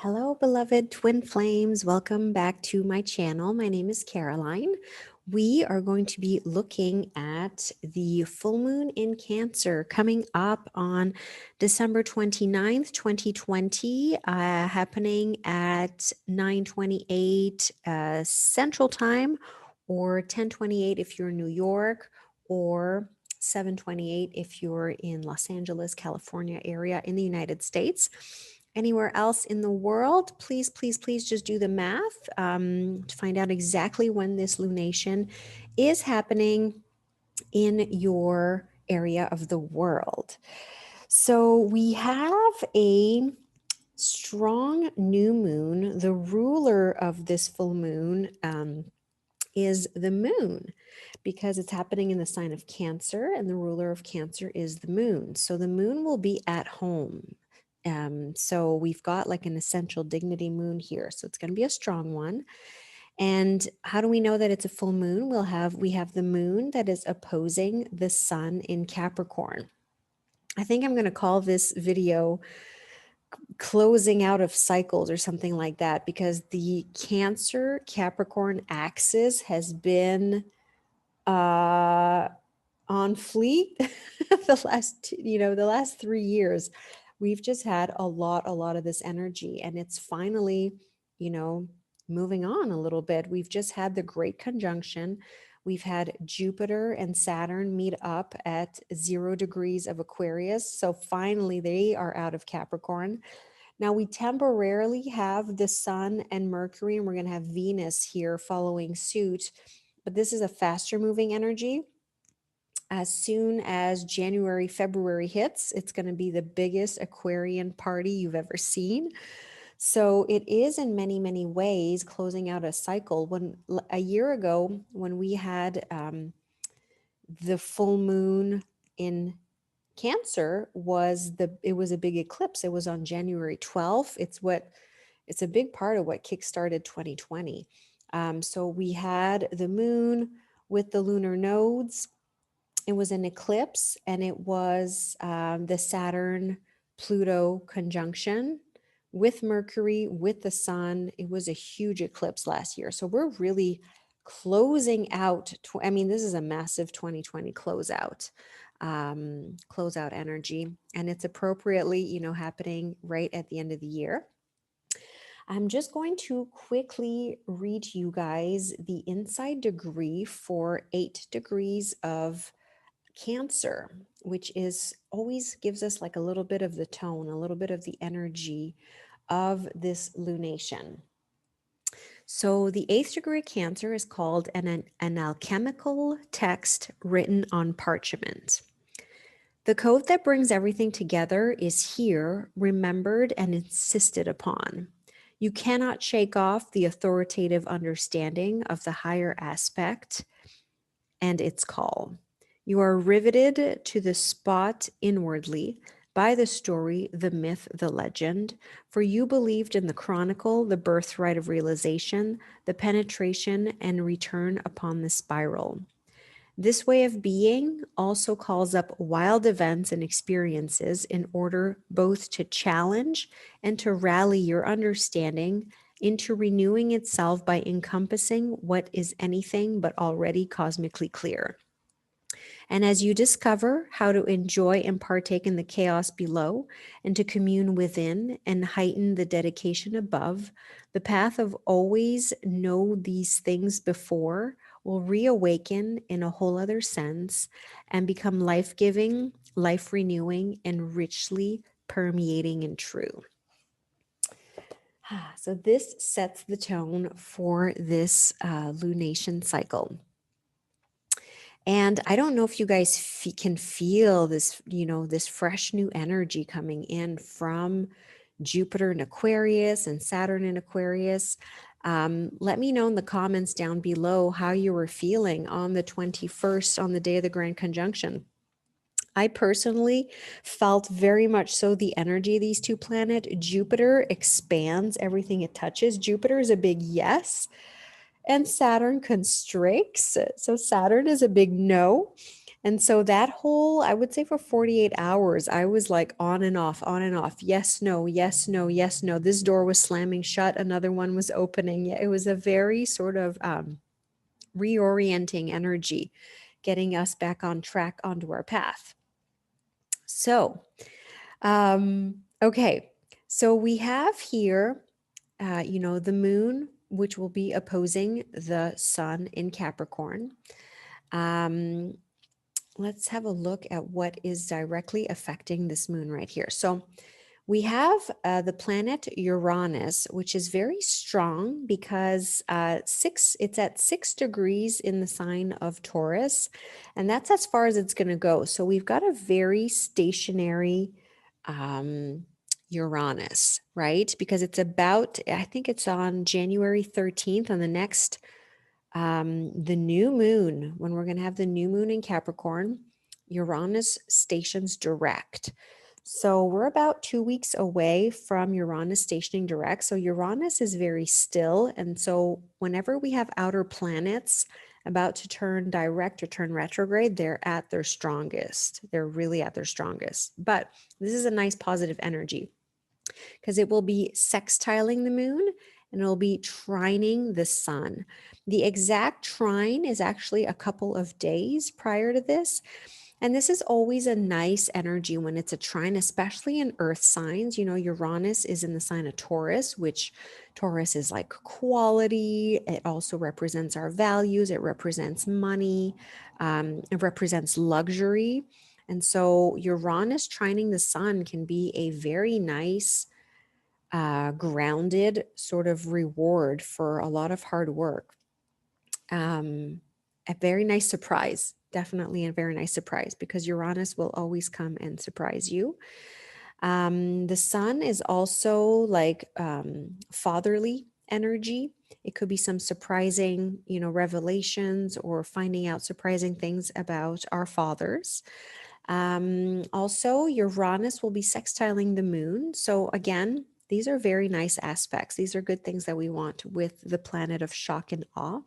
Hello, beloved twin flames. Welcome back to my channel. My name is Caroline. We are going to be looking at the full moon in Cancer coming up on December 29th, 2020, happening at 9:28 Central Time, or 10:28 if you're in New York, or 7:28 if you're in Los Angeles, California area in the United States. Anywhere else in the world, please, please, please just do the math to find out exactly when this lunation is happening in your area of the world. So we have a strong new moon. The ruler of this full moon is the moon, because it's happening in the sign of Cancer, and the ruler of Cancer is the moon. So the moon will be at home. So we've got like an essential dignity moon here. So it's going to be a strong one. And how do we know that it's a full moon? We have the moon that is opposing the sun in Capricorn. I think I'm going to call this video closing out of cycles or something like that, because the Cancer Capricorn axis has been on fleet the last 3 years. We've just had a lot of this energy, and it's finally, moving on a little bit. We've just had the great conjunction. We've had Jupiter and Saturn meet up at 0 degrees of Aquarius. So finally they are out of Capricorn. Now we temporarily have the Sun and Mercury, and we're going to have Venus here following suit. But this is a faster moving energy. As soon as January, February hits, it's going to be the biggest Aquarian party you've ever seen. So it is in many, many ways closing out a cycle. When a year ago, when we had the full moon in Cancer, it was a big eclipse. It was on January 12th. It's a big part of what kickstarted 2020. So we had the moon with the lunar nodes. It was an eclipse, and it was the Saturn-Pluto conjunction with Mercury, with the sun. It was a huge eclipse last year. So we're really closing out. This is a massive 2020 closeout energy, and it's appropriately, happening right at the end of the year. I'm just going to quickly read you guys the inside degree for 8 degrees of Cancer, which is always gives us like a little bit of the tone, a little bit of the energy of this lunation. So the 8th degree Cancer is called an alchemical text written on parchment. The code that brings everything together is here, remembered and insisted upon. You cannot shake off the authoritative understanding of the higher aspect and its call. You are riveted to the spot inwardly by the story, the myth, the legend, for you believed in the chronicle, the birthright of realization, the penetration and return upon the spiral. This way of being also calls up wild events and experiences in order both to challenge and to rally your understanding into renewing itself by encompassing what is anything but already cosmically clear. And as you discover how to enjoy and partake in the chaos below, and to commune within and heighten the dedication above, the path of always know these things before will reawaken in a whole other sense and become life-giving, life-renewing, and richly permeating and true. So this sets the tone for this lunation cycle. And I don't know if you guys can feel this, this fresh new energy coming in from Jupiter in Aquarius and Saturn in Aquarius. Let me know in the comments down below how you were feeling on the 21st, on the day of the Grand Conjunction. I personally felt very much so the energy of these two planets. Jupiter expands everything it touches. Jupiter is a big yes, and Saturn constricts. So Saturn is a big no, And so that whole, I would say for 48 hours, I was like on and off, on and off. Yes, no, yes, no, yes, no. This door was slamming shut. Another one was opening. Yeah, it was a very sort of reorienting energy, getting us back on track onto our path. So, okay. So we have here, the moon, which will be opposing the sun in Capricorn. Um, let's have a look at what is directly affecting this moon right here. So we have the planet Uranus, which is very strong because it's at 6 degrees in the sign of Taurus, and that's as far as it's going to go. So we've got a very stationary um, Uranus, right? Because it's about, I think it's on January 13th on the new moon, when we're going to have the new moon in Capricorn, Uranus stations direct. So we're about 2 weeks away from Uranus stationing direct. So Uranus is very still. And so whenever we have outer planets about to turn direct or turn retrograde, they're at their strongest. They're really at their strongest. But this is a nice positive energy because it will be sextiling the moon and it'll be trining the sun. The exact trine is actually a couple of days prior to this. And this is always a nice energy when it's a trine, especially in earth signs. Uranus is in the sign of Taurus, which Taurus is like quality. It also represents our values. It represents money. It represents luxury. And so Uranus trining the sun can be a very nice grounded sort of reward for a lot of hard work. A very nice surprise, definitely a very nice surprise, because Uranus will always come and surprise you. The sun is also like fatherly energy. It could be some surprising, revelations or finding out surprising things about our fathers. Also, Uranus will be sextiling the moon. So, again, these are very nice aspects. These are good things that we want with the planet of shock and awe.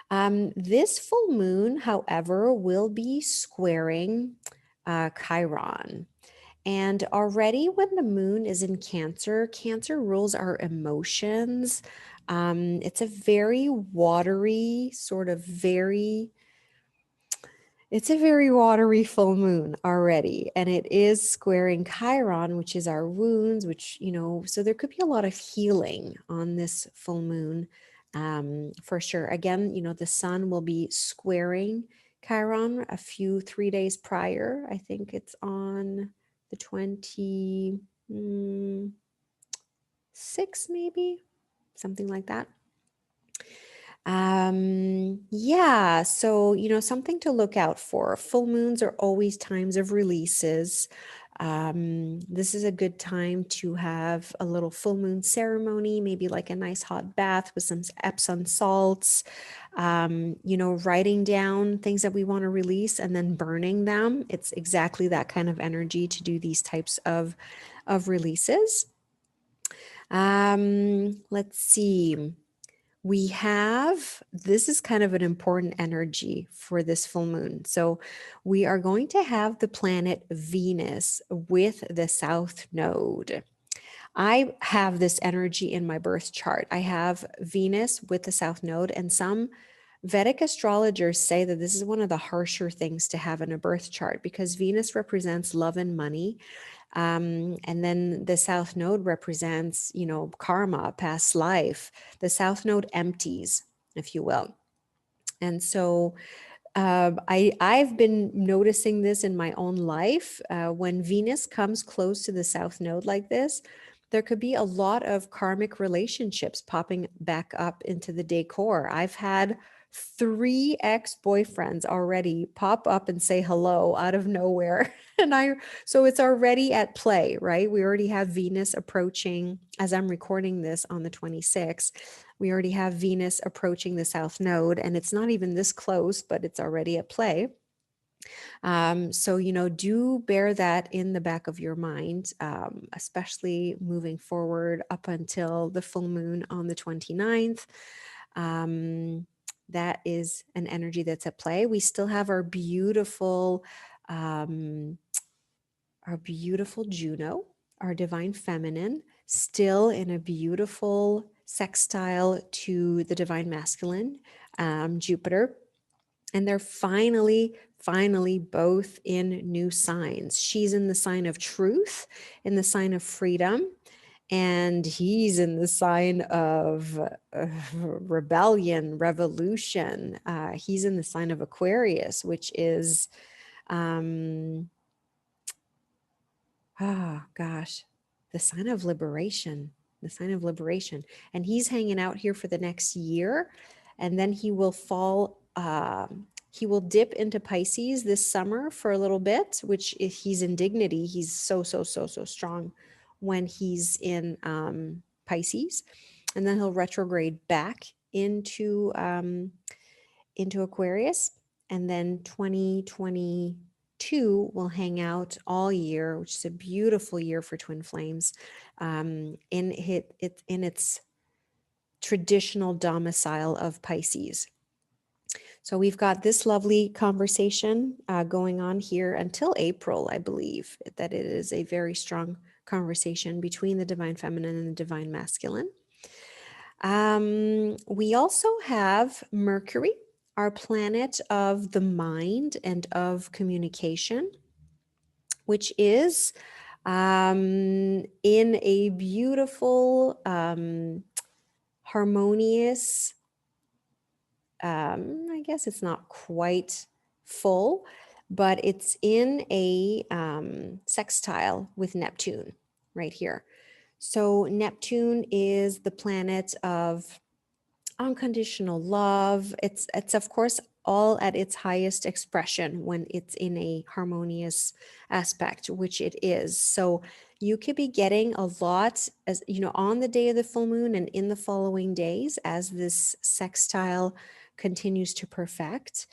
This full moon, however, will be squaring Chiron. And already when the moon is in Cancer, Cancer rules our emotions. It's a very watery, it's a very watery full moon already, and it is squaring Chiron, which is our wounds, which, so there could be a lot of healing on this full moon, for sure. Again, the sun will be squaring Chiron 3 days prior. I think it's on the 26th, maybe, something like that. Yeah, so, something to look out for. Full moons are always times of releases. This is a good time to have a little full moon ceremony, maybe like a nice hot bath with some Epsom salts, writing down things that we want to release and then burning them. It's exactly that kind of energy to do these types of releases. Let's see. This is kind of an important energy for this full moon. So we are going to have the planet Venus with the South Node. I have this energy in my birth chart. I have Venus with the South Node, and some Vedic astrologers say that this is one of the harsher things to have in a birth chart because Venus represents love and money. And then the South Node represents, karma, past life. The South Node empties, if you will. And so I've been noticing this in my own life. When Venus comes close to the South Node like this, there could be a lot of karmic relationships popping back up into the decor. I've had 3 ex-boyfriends already pop up and say hello out of nowhere. So it's already at play, right? We already have Venus approaching, as I'm recording this on the 26th, we already have Venus approaching the South Node, and it's not even this close, but it's already at play. So, do bear that in the back of your mind, especially moving forward up until the full moon on the 29th. that is an energy that's at play. We still have um, our beautiful Juno, our divine feminine, still in a beautiful sextile to the divine masculine, Jupiter. And they're finally both in new signs. She's in the sign of truth, in the sign of freedom, and he's in the sign of rebellion, revolution. He's in the sign of Aquarius, which is, um, gosh, the sign of liberation, the sign of liberation. And he's hanging out here for the next year, and then he will fall. He will dip into Pisces this summer for a little bit, which if he's in dignity, he's so strong when he's in Pisces, and then he'll retrograde back into Aquarius, and then 2022 will hang out all year, which is a beautiful year for twin flames, in its traditional domicile of Pisces. So we've got this lovely conversation going on here until April, I believe, that it is a very strong conversation between the divine feminine and the divine masculine. We also have Mercury, our planet of the mind and of communication, which is in a beautiful, harmonious, I guess it's not quite full, but it's in a sextile with Neptune right here. So Neptune is the planet of unconditional love. It's of course all at its highest expression when it's in a harmonious aspect, which it is. So you could be getting a lot, as you know, on the day of the full moon and in the following days as this sextile continues to perfect.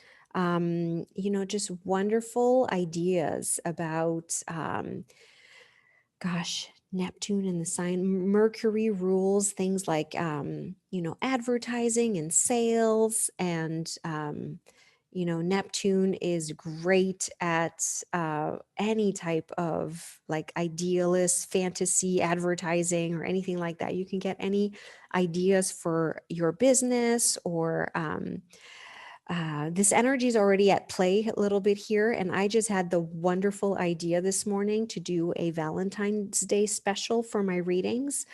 Just wonderful ideas about Neptune in the sign. Mercury rules things like, advertising and sales. And, Neptune is great at any type of like idealist fantasy advertising or anything like that. You can get any ideas for your business or, this energy is already at play a little bit here. And I just had the wonderful idea this morning to do a Valentine's Day special for my readings.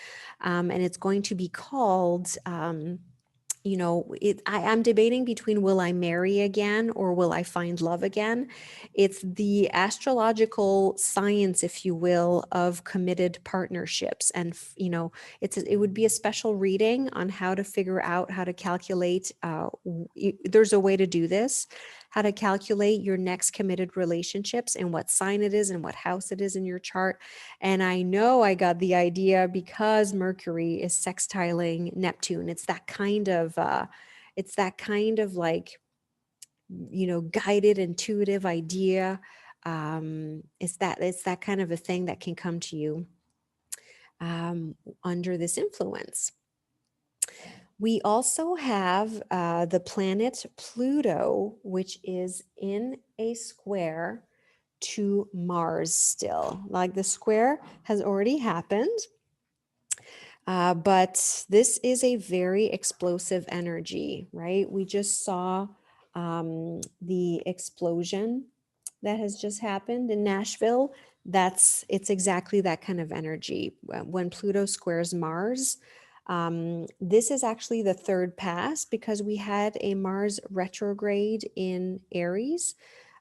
And it's going to be called, I'm debating between will I marry again or will I find love again? It's the astrological science, if you will, of committed partnerships. And, it would be a special reading on how to figure out how to calculate. There's a way to do this, how to calculate your next committed relationships and what sign it is and what house it is in your chart. And I know I got the idea because Mercury is sextiling Neptune. It's that kind of like, guided, intuitive idea. It's that kind of a thing that can come to you under this influence. We also have the planet Pluto, which is in a square to Mars still. Like the square has already happened, but this is a very explosive energy, right? We just saw the explosion that has just happened in Nashville. It's exactly that kind of energy. When Pluto squares Mars, this is actually the third pass because we had a Mars retrograde in Aries.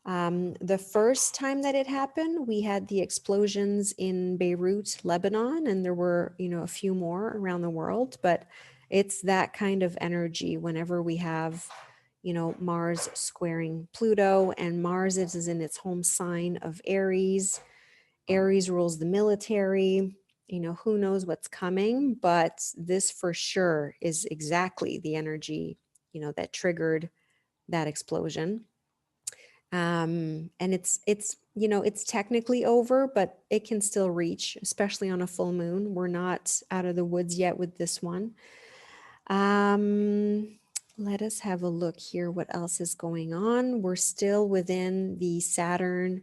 The first time that it happened, we had the explosions in Beirut, Lebanon, and there were, a few more around the world, but it's that kind of energy whenever we have, Mars squaring Pluto, and Mars is in its home sign of Aries. Aries rules the military. Who knows what's coming, but this for sure is exactly the energy, that triggered that explosion. And it's technically over, but it can still reach, especially on a full moon. We're not out of the woods yet with this one. Let us have a look here. What else is going on? We're still within the Saturn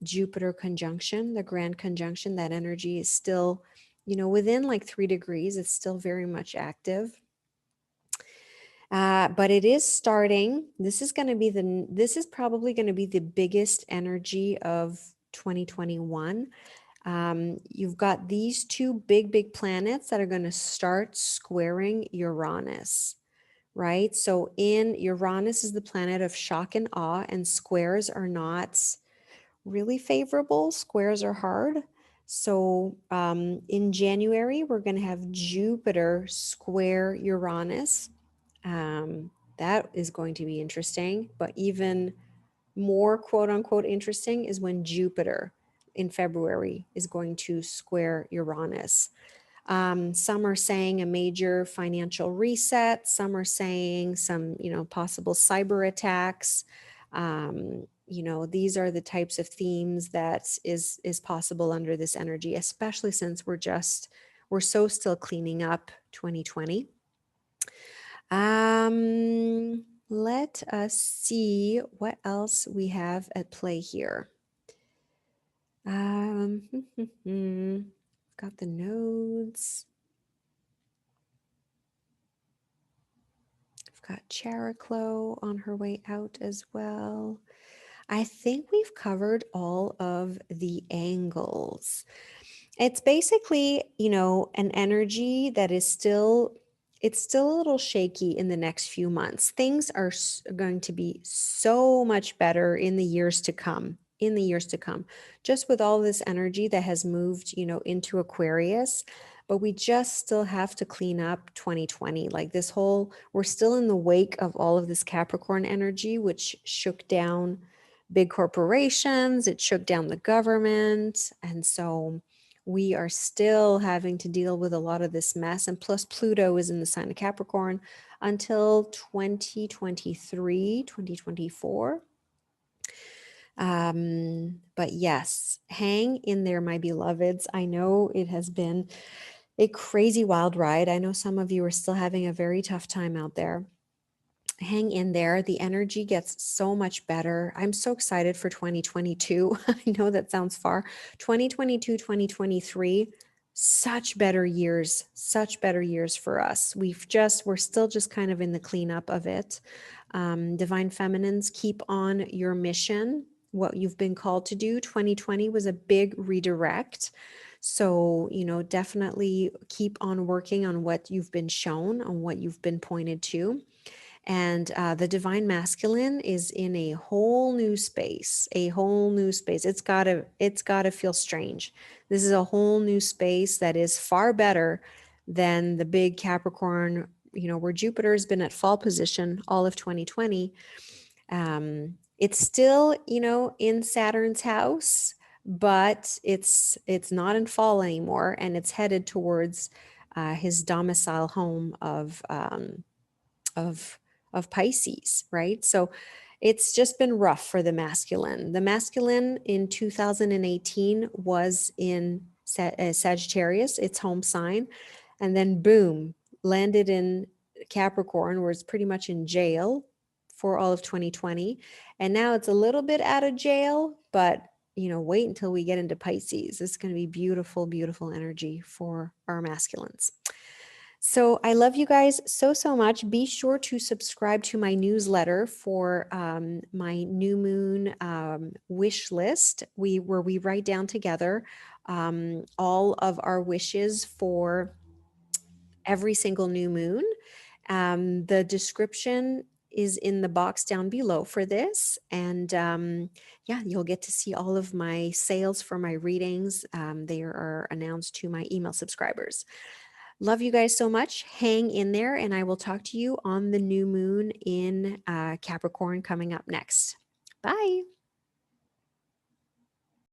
Jupiter conjunction, the grand conjunction. That energy is still, within like 3 degrees. It's still very much active. But it is starting. This is probably going to be the biggest energy of 2021. You've got these two big planets that are going to start squaring Uranus, right? So in Uranus is the planet of shock and awe, and squares are not really favorable. Squares are hard. So in January, we're going to have Jupiter square Uranus. That is going to be interesting, but even more quote unquote interesting is when Jupiter in February is going to square Uranus. Some are saying a major financial reset. Some are saying some, possible cyber attacks. These are the types of themes that is possible under this energy, especially since we're so still cleaning up 2020. Let us see what else we have at play here. Got the nodes. I've got Chariclo on her way out as well. I think we've covered all of the angles. It's basically, an energy that is still, it's still a little shaky in the next few months. Things are going to be so much better in the years to come, just with all this energy that has moved, into Aquarius. But we just still have to clean up 2020. Like we're still in the wake of all of this Capricorn energy, which shook down big corporations, it shook down the government. And so we are still having to deal with a lot of this mess. And plus, Pluto is in the sign of Capricorn until 2023, 2024. But yes, hang in there, my beloveds. I know it has been a crazy wild ride. I know some of you are still having a very tough time out there. Hang in there. The energy gets so much better. I'm so excited for 2022. I know that sounds far. 2022, 2023, such better years for us. We're still just kind of in the cleanup of it. Divine Feminines, keep on your mission, what you've been called to do. 2020 was a big redirect. So, definitely keep on working on what you've been shown, on what you've been pointed to. And the divine masculine is in a whole new space. It's gotta feel strange. This is a whole new space that is far better than the big Capricorn, where Jupiter has been at fall position all of 2020. It's still, in Saturn's house, but it's not in fall anymore, and it's headed towards his domicile home of Pisces, right? So it's just been rough for the masculine. The masculine in 2018 was in Sagittarius, its home sign, and then boom, landed in Capricorn, where it's pretty much in jail for all of 2020. And now it's a little bit out of jail, but wait until we get into Pisces. It's going to be beautiful, beautiful energy for our masculines. So I love you guys so much. Be sure to subscribe to my newsletter for my new moon wish list, where we write down together all of our wishes for every single new moon. The description is in the box down below for this. And yeah, you'll get to see all of my sales for my readings. They are announced to my email subscribers. Love you guys so much. Hang in there, and I will talk to you on the new moon in Capricorn coming up next. Bye.